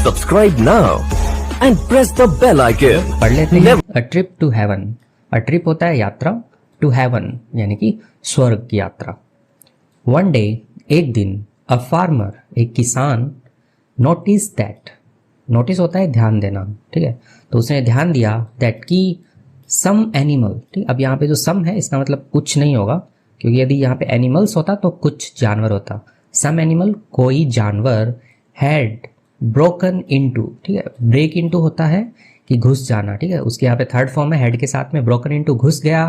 Subscribe now and press the bell icon. पढ़ लेते हैं a trip to heaven. A trip होता है यात्रा, टू हेवन यानी कि स्वर्ग की यात्रा। वन डे एक दिन, अ फार्मर एक किसान, नोटिस दैट, नोटिस होता है ध्यान देना, ठीक है। तो उसने ध्यान दिया दैट की सम एनिमल, ठीक। अब यहाँ पे जो सम है इसका मतलब कुछ नहीं होगा, क्योंकि यदि यहाँ पे एनिमल्स होता तो कुछ जानवर होता। सम एनिमल कोई जानवर, हैड ब्रोकन इनटू, ठीक है। ब्रेक इनटू होता है कि घुस जाना, ठीक है। उसके यहाँ पे थर्ड फॉर्म है हेड के साथ में, ब्रोकन इनटू घुस गया,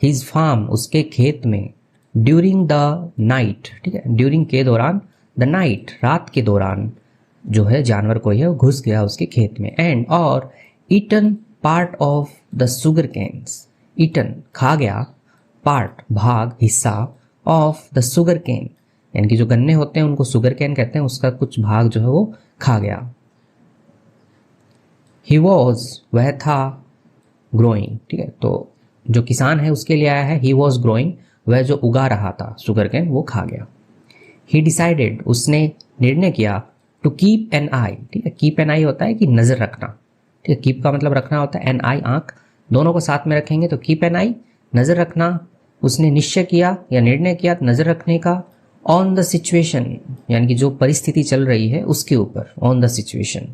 हिज फार्म उसके खेत में, ड्यूरिंग द नाइट, ठीक है। ड्यूरिंग के दौरान, द नाइट रात के दौरान जो है जानवर कोई है वो घुस गया उसके खेत में। एंड और eaten part of the sugar canes, eaten खा गया, पार्ट भाग हिस्सा, ऑफ द शुगर कैन यानी कि जो गन्ने होते हैं उनको शुगर कैन कहते हैं, उसका कुछ भाग जो है वो खा गया। ही वॉज वह था, ग्रोइंग, ठीक है। तो जो किसान है उसके लिए आया है ही वॉज ग्रोइंग, वह जो उगा रहा था शुगर कैन वो खा गया। ही डिसाइडेड उसने निर्णय किया, टू कीप एन आई, ठीक है। कीप एन आई होता है कि नजर रखना, ठीक है। कीप का मतलब रखना होता है, एन आई आंख, दोनों को साथ में रखेंगे तो कीप एन आई नजर रखना। उसने निश्चय किया या निर्णय किया नजर रखने का, ऑन द सिचुएशन यानी कि जो परिस्थिति चल रही है उसके ऊपर, on the situation.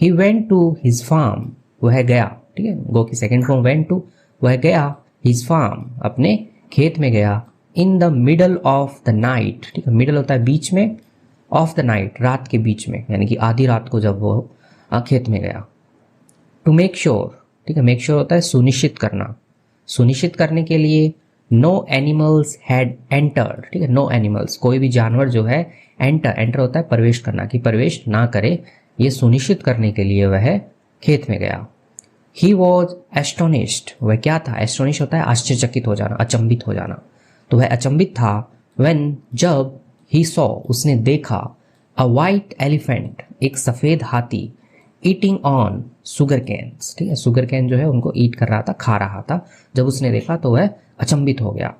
He went to his farm, वह गया, ठीक है। गो की सेकेंड फॉर्म वेंट टू, वह गया, हिज फार्म अपने खेत में गया, in the middle of the night, ठीक है। मिडल होता है बीच में, ऑफ द नाइट रात के बीच में यानी कि आधी रात को जब वो खेत में गया। टू मेक श्योर, ठीक है। मेक श्योर होता है सुनिश्चित करना, सुनिश्चित करने के लिए। नो एनिमल्स हैड एंटर्ड, ठीक है। नो एनिमल्स कोई भी जानवर जो है, एंटर, एंटर होता है प्रवेश करना, कि प्रवेश ना करे, ये सुनिश्चित करने के लिए वह खेत में गया। ही वॉज एस्टोनिश्ड, वह क्या था, एस्टोनिश होता है आश्चर्यचकित हो जाना, अचंभित हो जाना, तो वह अचंभित था। व्हेन जब, ही सॉ उसने देखा, अ वाइट एलिफेंट एक सफेद हाथी, ईटिंग ऑन शुगर कैन्स, ठीक है। शुगर कैन जो है उनको ईट कर रहा था, खा रहा था। जब उसने देखा तो वह अचंभित हो गया।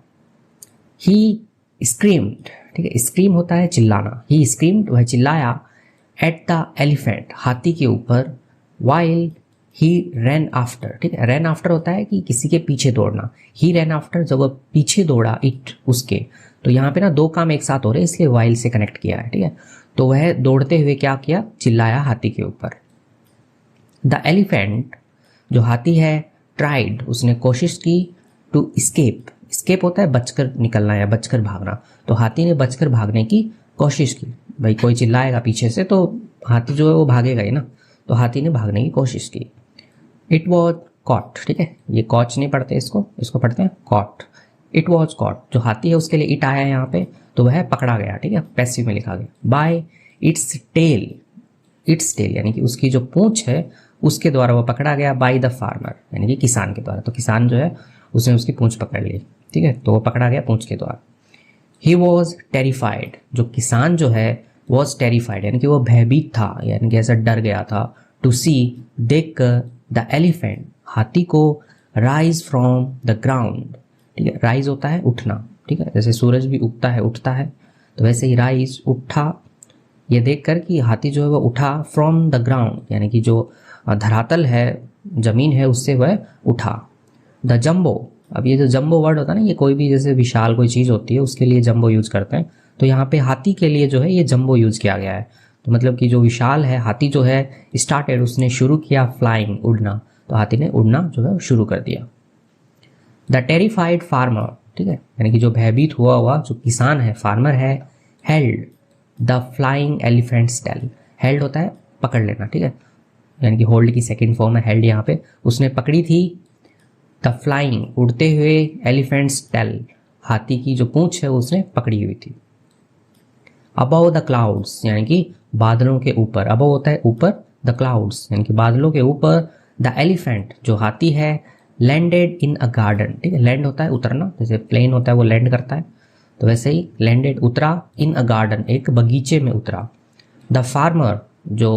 ही स्क्रीम्ड, ठीक है। स्क्रीम होता है चिल्लाना, ही स्क्रीम्ड वह चिल्लाया, एट द एलिफेंट हाथी के ऊपर, वाइल ही रैन आफ्टर, ठीक है। रैन आफ्टर होता है कि किसी के पीछे दौड़ना, ही रैन आफ्टर जब वह पीछे दौड़ा इट उसके, तो यहाँ पे ना दो काम एक साथ हो रहे हैं इसलिए वाइल से कनेक्ट किया है, ठीक है। तो वह दौड़ते हुए क्या किया, चिल्लाया हाथी के ऊपर। द एलिफेंट जो हाथी है, ट्राइड उसने कोशिश की, टू स्केप, स्केप होता है बचकर निकलना या बचकर भागना, तो हाथी ने बचकर भागने की कोशिश की। भाई कोई चिल्लाएगा पीछे से तो हाथी जो है वो भागेगा ही ना, तो हाथी ने भागने की कोशिश की। इट वॉज कॉट, ठीक है। ये कॉच नहीं पढ़ते इसको, इसको पढ़ते हैं कॉट। इट वॉज कॉट, जो हाथी है उसके लिए इट आया है यहाँ पे, तो वह पकड़ा गया, ठीक है, पैसिव में लिखा गया। By its tail, its tail यानी कि उसकी जो पूंछ है उसके द्वारा वो पकड़ा गया, बाय द फार्मर यानी कि किसान के द्वारा, तो किसान जो है उसने उसकी पूंछ पकड़ ली, ठीक है, तो वो पकड़ा गया पूंछ के द्वारा। ही वॉज टेरिफाइड, जो किसान जो है वॉज टेरिफाइड यानी कि वो भयभीत था, यानी कि ऐसा डर गया था, टू सी देख कर, द एलिफेंट हाथी को, राइज फ्रॉम द ग्राउंड, ठीक है। राइज होता है उठना, ठीक है, जैसे सूरज भी उगता है उठता है, तो वैसे ही राइज उठा, ये देखकर कि हाथी जो है वह उठा, फ्रॉम द ग्राउंड यानी कि जो धरातल है जमीन है उससे वह उठा। द जम्बो, अब ये जो जम्बो वर्ड होता है ना, ये कोई भी जैसे विशाल कोई चीज़ होती है उसके लिए जम्बो यूज करते हैं, तो यहाँ पे हाथी के लिए जो है ये जम्बो यूज किया गया है, तो मतलब कि जो विशाल है, हाथी जो है स्टार्टेड उसने शुरू किया, फ्लाइंग उड़ना, तो हाथी ने उड़ना जो है शुरू कर दिया। द टेरिफाइड फार्मर, ठीक है, यानी कि जो भयभीत हुआ हुआ जो किसान है, फार्मर है, held the flying elephant's tail, held होता है पकड़ लेना, ठीक है, यानी कि होल्ड की सेकंड फॉर्म है हेल्ड, यहाँ पे उसने पकड़ी थी। द फ्लाइंग उड़ते हुए, एलिफेंट्स टेल हाथी की जो पूंछ है उसने पकड़ी हुई थी। अबव द क्लाउड्स यानी कि बादलों के ऊपर, अबव होता है ऊपर, द क्लाउड्स यानी कि बादलों के ऊपर, द एलिफेंट जो हाथी है, लैंडेड इन अ गार्डन, ठीक है, लैंड होता है उतरना, जैसे प्लेन होता है वो लैंड करता है, तो वैसे ही लैंडेड उतरा, इन अ गार्डन एक बगीचे में उतरा। द फार्मर जो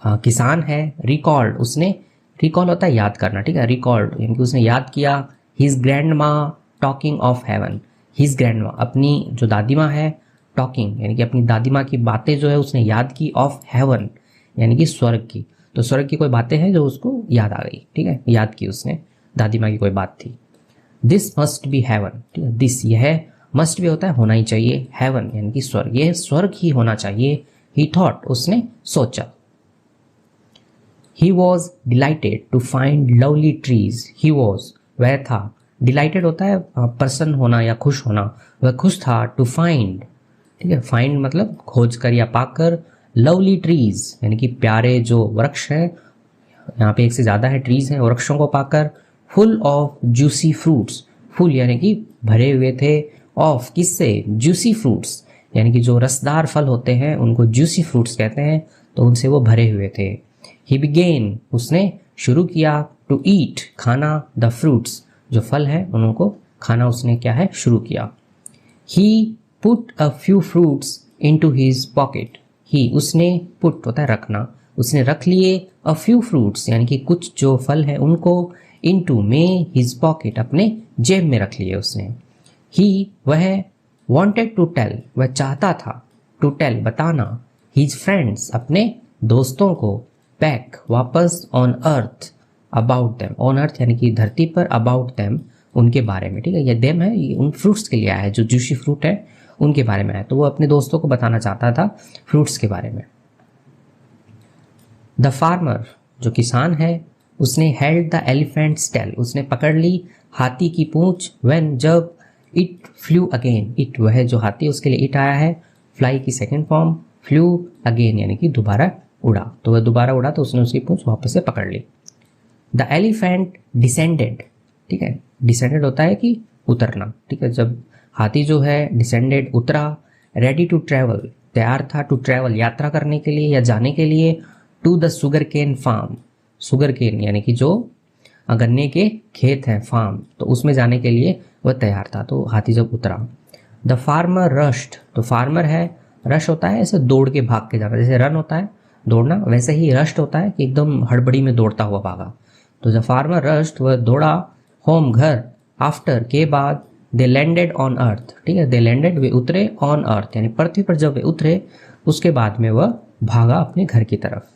किसान है, रिकॉल्ड उसने, रिकॉल होता है याद करना, ठीक है, रिकॉल्ड यानी कि उसने याद किया, हिज ग्रैंड माँ talking of haven, his grand माँ अपनी जो दादी माँ है, टॉकिंग यानी कि अपनी दादी माँ की बातें जो है उसने याद की, ऑफ हेवन यानी कि स्वर्ग की। तो स्वर्ग की कोई बातें हैं जो उसको याद आ गई, ठीक है, याद की उसने, दादी माँ की कोई बात थी। दिस मस्ट बी हेवन, ठीक है, दिस यह मस्ट भी होता है होना ही चाहिए, हेवन यानी कि स्वर्ग, यह स्वर्ग ही होना चाहिए। ही थॉट उसने सोचा। He was delighted to find lovely trees, he was वह था, डिलाइटेड होता है प्रसन्न होना या खुश होना, वह खुश था, टू फाइंड, ठीक है, फाइंड मतलब खोज कर या पाकर, लवली ट्रीज यानी कि प्यारे जो वृक्ष हैं, यहाँ पे एक से ज़्यादा है ट्रीज हैं, वृक्षों को पाकर, full of juicy fruits, full यानी कि भरे हुए थे, ऑफ किससे, जूसी फ्रूट्स यानी कि जो रसदार फल होते हैं उनको जूसी फ्रूट्स कहते हैं, तो उनसे वो भरे हुए थे। ही बिगेन उसने शुरू किया, टू ईट खाना, द फ्रूट्स जो फल है उनको खाना उसने क्या है शुरू किया। ही put a few fruits into his pocket, he उसने, पुट होता है रखना, उसने रख लिए, अ फ्यू फ्रूट्स यानी कि कुछ जो फल है उनको, इनटू में, हिज पॉकेट अपने जेब में रख लिए उसने। ही वह, वांटेड टू टेल वह चाहता था, टू टेल बताना, हिज फ्रेंड्स अपने दोस्तों को, बैक वापस, on earth about them, on earth यानी कि धरती पर, अबाउट देम उनके बारे में, ठीक है, ये देम है, ये उन फ्रूट्स के लिए आया है जो जूसी फ्रूट है उनके बारे में है, तो वो अपने दोस्तों को बताना चाहता था फ्रूट्स के बारे में। द फार्मर जो किसान है उसने, हेल्ड द एलिफेंट्स टेल उसने पकड़ ली हाथी की पूंछ, व्हेन जब, इट फ्लू अगेन, इट वह जो हाथी उसके लिए इट आया है, फ्लाई की सेकेंड फॉर्म, फ्लू अगेन यानी कि दोबारा उड़ा, तो वह दोबारा उड़ा तो उसने उसकी पूंछ वापस से पकड़ ली। द एलिफेंट डिसेंडेड, ठीक है, डिसेंडेड होता है कि उतरना, ठीक है, जब हाथी जो है डिसेंडेड उतरा, रेडी टू ट्रैवल तैयार था, टू ट्रैवल यात्रा करने के लिए या जाने के लिए, to the sugar cane farm, sugar cane यानी कि जो गन्ने के खेत हैं, फार्म, तो उसमें जाने के लिए वह तैयार था, तो हाथी जब उतरा। द फार्मर रश्ड, तो फार्मर है, रश होता है ऐसे दौड़ के भाग के जाना, जैसे रन होता है दौड़ना, वैसे ही रश्ड होता है कि एकदम हड़बड़ी में दौड़ता हुआ भागा। तो द फार्मर रश्ड वह दौड़ा, होम घर, आफ्टर के बाद, दे लैंडेड ऑन अर्थ, ठीक है, दे लैंडेड वे उतरे, ऑन अर्थ यानी पृथ्वी पर जब वे उतरे उसके बाद में वह भागा अपने घर की तरफ।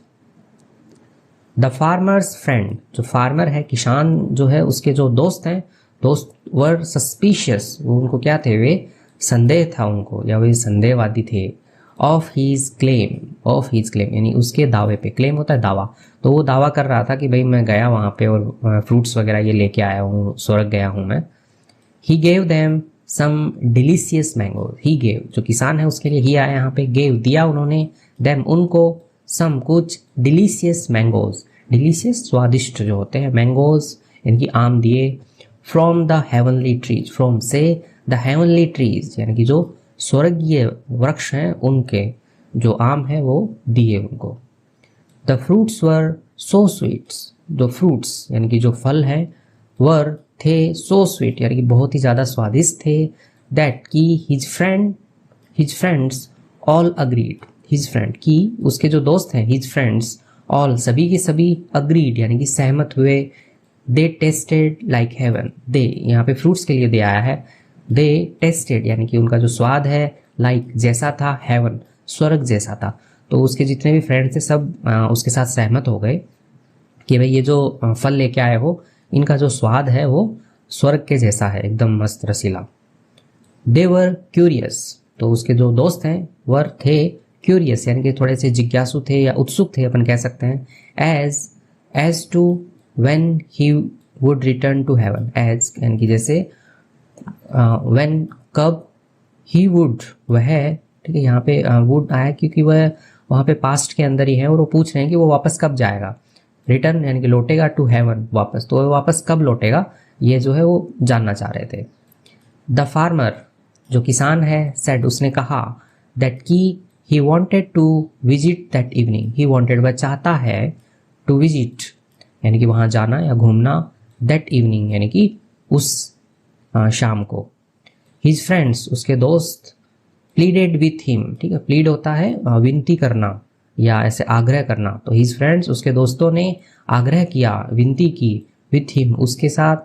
द फार्मर्स फ्रेंड, जो फार्मर है किसान जो है उसके जो दोस्त हैं, दोस्त वर सस्पिशियस, वो उनको क्या थे, वे संदेह था उनको या वे संदेहवादी थे, ऑफ हीज क्लेम यानी उसके दावे पे, क्लेम होता है दावा, तो वो दावा कर रहा था कि भाई मैं गया वहाँ पे और फ्रूट्स वगैरह ये लेके आया हूँ, स्वर्ग गया हूँ मैं। He gave them some delicious mango, he gave जो किसान है उसके लिए ही आया यहाँ पे, गेव दिया उन्होंने, देम उनको, सम कुछ, डिलीशियस मैंगोज, डिलीशियस स्वादिष्ट जो होते हैं, मैंगोज यानी आम दिए, from the heavenly trees, from से द हेवनली ट्रीज यानी कि जो स्वर्गीय वृक्ष हैं उनके जो आम है वो दिए उनको। The fruits were so sweets, जो फ्रूट्स यानी कि जो फल हैं, वर थे, सो स्वीट यानी कि बहुत ही ज़्यादा स्वादिष्ट थे, दैट की his friends all agreed, his friend की उसके जो दोस्त हैं, हिज फ्रेंड्स ऑल सभी के सभी, अग्रीड यानी कि सहमत हुए, दे टेस्टेड लाइक हेवन, दे यहाँ पे फ्रूट्स के लिए दे आया है, दे टेस्टेड यानी कि उनका जो स्वाद है, लाइक जैसा था, हेवन स्वर्ग जैसा था, तो उसके जितने भी फ्रेंड्स थे सब उसके साथ सहमत हो गए कि भाई ये जो फल लेके आए हो इनका जो स्वाद है वो स्वर्ग के जैसा है, एकदम मस्त रसीला। दे वर क्यूरियस, तो उसके जो दोस्त हैं वर थे, क्यूरियस यानी कि थोड़े से जिज्ञासु थे या उत्सुक थे अपन कह सकते हैं, as to when he would return to heaven, as यानी कि जैसे व्हेन कब, ही वुड वह, ठीक है, यहाँ पे वुड आया क्योंकि वह वहाँ पे पास्ट के अंदर ही है और वो पूछ रहे हैं कि वो वापस कब जाएगा, रिटर्न यानी कि लौटेगा, टू हेवन वापस, तो वो वापस कब लौटेगा ये जो है वो जानना चाह रहे थे। द फार्मर जो किसान है, सेड उसने कहा, दैट की he wanted to visit that evening, he wanted वह चाहता है, टू विजिट यानी कि वहाँ जाना या घूमना, दैट इवनिंग यानी कि उस शाम को, हिज फ्रेंड्स उसके दोस्त, प्लीडेड विथ हिम, ठीक है, प्लीड होता है विनती करना या ऐसे आग्रह करना, तो हिज फ्रेंड्स उसके दोस्तों ने आग्रह किया, विनती की, विथ हिम उसके साथ,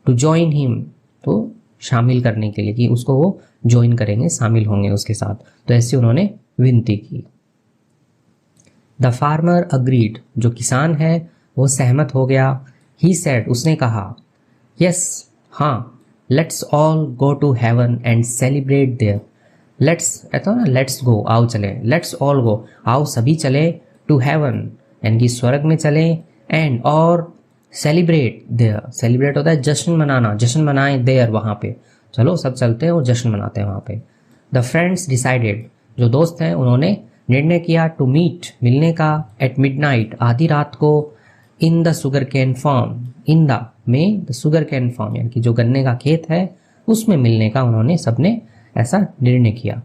टू जॉइन हिम तो शामिल करने के लिए कि उसको वो ज्वाइन करेंगे, शामिल होंगे उसके साथ, तो ऐसे उन्होंने विनती की। द फार्मर अग्रीड, जो किसान है वो सहमत हो गया। ही सेड, उसने कहा, यस, हाँ, let's all go to heaven and celebrate there. Let's, ऐसा ना, लेट्स गो, आओ चले, लेट्स ऑल गो, आओ सभी चले, टू हेवन यानी कि स्वर्ग में चले, एंड और सेलिब्रेट देयर, सेलिब्रेट होता है जश्न मनाना, जश्न मनाएं देयर, वहाँ पे, चलो सब चलते हैं और जश्न मनाते हैं वहाँ पे। द फ्रेंड्स डिसाइडेड, जो दोस्त हैं उन्होंने निर्णय किया, टू मीट, मिलने का, एट मिडनाइट, आधी रात को, in the sugar cane farm, in the में द शुगर कैन फार्म यानी कि जो गन्ने का खेत है उसमें मिलने का उन्होंने सबने ऐसा निर्णय किया।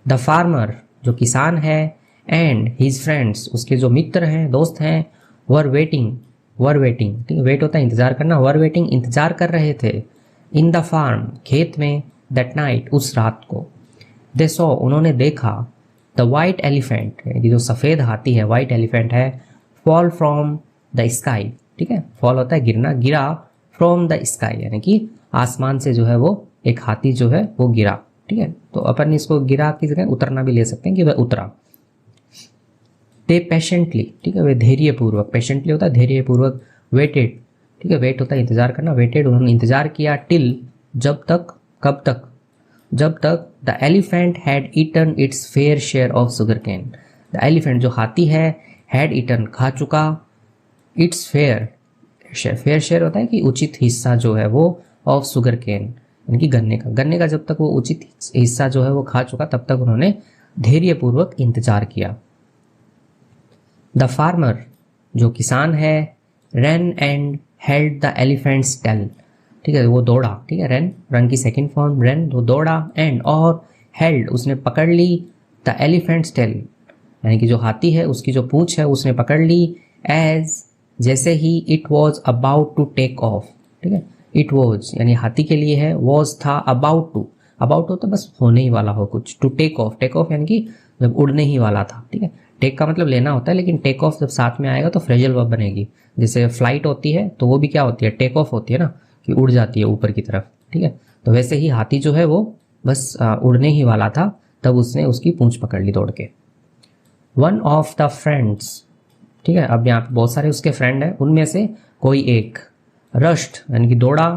द फार्मर, जो किसान है, एंड हिज फ्रेंड्स, उसके जो मित्र हैं, दोस्त हैं, वर वेटिंग, ठीक है, वेट होता है इंतजार करना, वर वेटिंग, इंतजार कर रहे थे, इन द फार्म, खेत में, दैट नाइट, उस रात को। दे सॉ, उन्होंने देखा, द वाइट एलिफेंट, यानी जो सफ़ेद हाथी है, वाइट एलिफेंट है, फॉल फ्रॉम द स्काई, ठीक है, फॉल होता है गिरना, गिरा, फ्रॉम द स्काई यानी कि आसमान से जो है वो एक हाथी जो है वो गिरा, ठीक है, तो अपन इसको गिरा की जगह उतरना भी ले सकते हैं कि वह उतरा। दे पेशेंटली, ठीक है, वे धैर्यपूर्वक, पेशेंटली होता है धैर्यपूर्वक, वेटेड, ठीक है, वेट होता है इंतजार करना, वेटेड, उन्होंने इंतजार किया, टिल, जब तक, कब तक, जब तक the elephant had eaten its fair share of sugar cane, the elephant, जो हाथी है, हैड ईटन, खा चुका, its fair share, fair share होता है कि उचित हिस्सा जो है वो, ऑफ शुगर कैन यानी कि गन्ने का जब तक वो उचित हिस्सा जो है वो खा चुका तब तक उन्होंने धैर्यपूर्वक इंतजार किया। द फार्मर, जो किसान है, run and held the elephant's tail, ठीक है, वो दौड़ा, ठीक है, रन की सेकंड फॉर्म रन, वो दौड़ा, एंड और हेल्ड, उसने पकड़ ली, द एलिफेंट्स टेल यानी कि जो हाथी है उसकी जो पूंछ है उसने पकड़ ली, एज, जैसे ही, it was about to take off, ठीक है, इट वॉज यानी हाथी के लिए है, वॉज था, अबाउट टू, अबाउट होता बस होने ही वाला हो कुछ, टू टेक ऑफ यानी कि जब उड़ने ही वाला था, ठीक है, टेक का मतलब लेना होता है, लेकिन टेक ऑफ जब साथ में आएगा तो फ्रेजल वर्ब बनेगी, जैसे फ्लाइट होती है तो वो भी क्या होती है, टेक ऑफ होती है ना, कि उड़ जाती है ऊपर की तरफ, ठीक है, तो वैसे ही हाथी जो है वो बस उड़ने ही वाला था, तब उसने उसकी पूंछ पकड़ ली दौड़ के। वन ऑफ द फ्रेंड्स, ठीक है, अब यहाँ पे बहुत सारे उसके फ्रेंड हैं, उनमें से कोई एक, रश्ड यानी कि दौड़ा,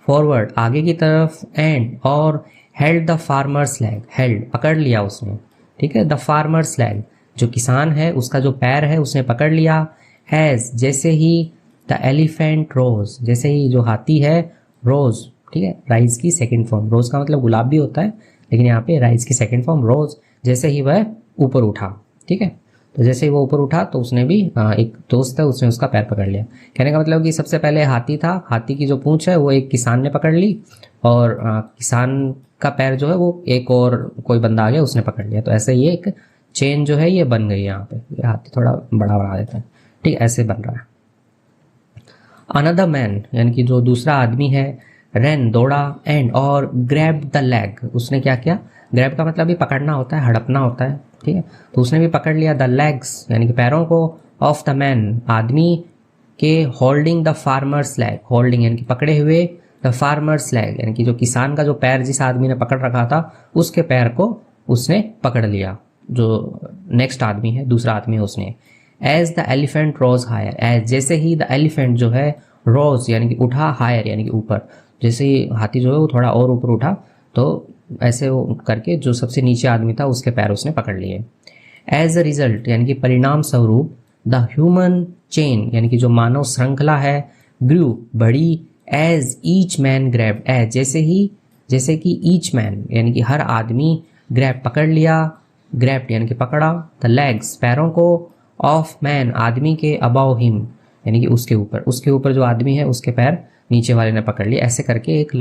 फॉरवर्ड आगे की तरफ, एंड और held the farmers leg, held पकड़ लिया उसने, ठीक है, द फार्मर्स लेग, जो किसान है उसका जो पैर है उसने पकड़ लिया, एज, जैसे ही, द एलिफेंट रोज, जैसे ही जो हाथी है, रोज, ठीक है, राइज की सेकंड फॉर्म, रोज का मतलब गुलाब भी होता है लेकिन यहाँ पे राइज की सेकंड फॉर्म रोज, जैसे ही वह ऊपर उठा, ठीक है, तो जैसे ही वो ऊपर उठा तो उसने भी, एक दोस्त है उसने उसका पैर पकड़ लिया, कहने का मतलब कि सबसे पहले हाथी था, हाथी की जो पूंछ है वो एक किसान ने पकड़ ली, और किसान का पैर जो है वो एक और कोई बंदा आ गया उसने पकड़ लिया, तो ऐसे ये एक चेन जो है ये बन गई यहाँ पे, ये हाथी थोड़ा बड़ा बना देता है, ठीक, ऐसे बन रहा है। अनदर मैन यानी कि जो दूसरा आदमी है, रन, दौड़ा, एंड और ग्रैब द लेग, उसने क्या किया, ग्रैब का मतलब भी पकड़ना होता है, हड़पना होता है, ठीक है, तो उसने भी पकड़ लिया, द लेग्स यानी कि पैरों को, ऑफ द मैन, आदमी के, holding the farmers leg, holding यानी कि पकड़े हुए, द फार्मर्स लेग यानी कि जो किसान का जो पैर जिस आदमी ने पकड़ रखा था उसके पैर को उसने पकड़ लिया, जो नेक्स्ट आदमी है, दूसरा आदमी है उसने। As the elephant rose higher, as, जैसे ही, द एलिफेंट जो है, रोज यानी कि उठा, हायर यानी कि ऊपर, जैसे ही हाथी जो है वो थोड़ा और ऊपर उठा तो ऐसे वो करके जो सबसे नीचे आदमी था उसके पैर उसने पकड़ लिए। एज अ रिजल्ट यानी कि परिणाम स्वरूप, द ह्यूमन चेन यानी कि जो मानव श्रृंखला है, ग्रू, बढ़ी, as each man grab, as, जैसे कि ईच मैन यानी कि हर आदमी, ग्रैब पकड़ लिया, ग्रैब्ड यानी कि पकड़ा, द लेग्स पैरों को, ऑफ मैन आदमी के, अबाव हिम यानी कि उसके ऊपर जो आदमी है उसके पैर नीचे वाले ने पकड़ लिए, ऐसे करके एक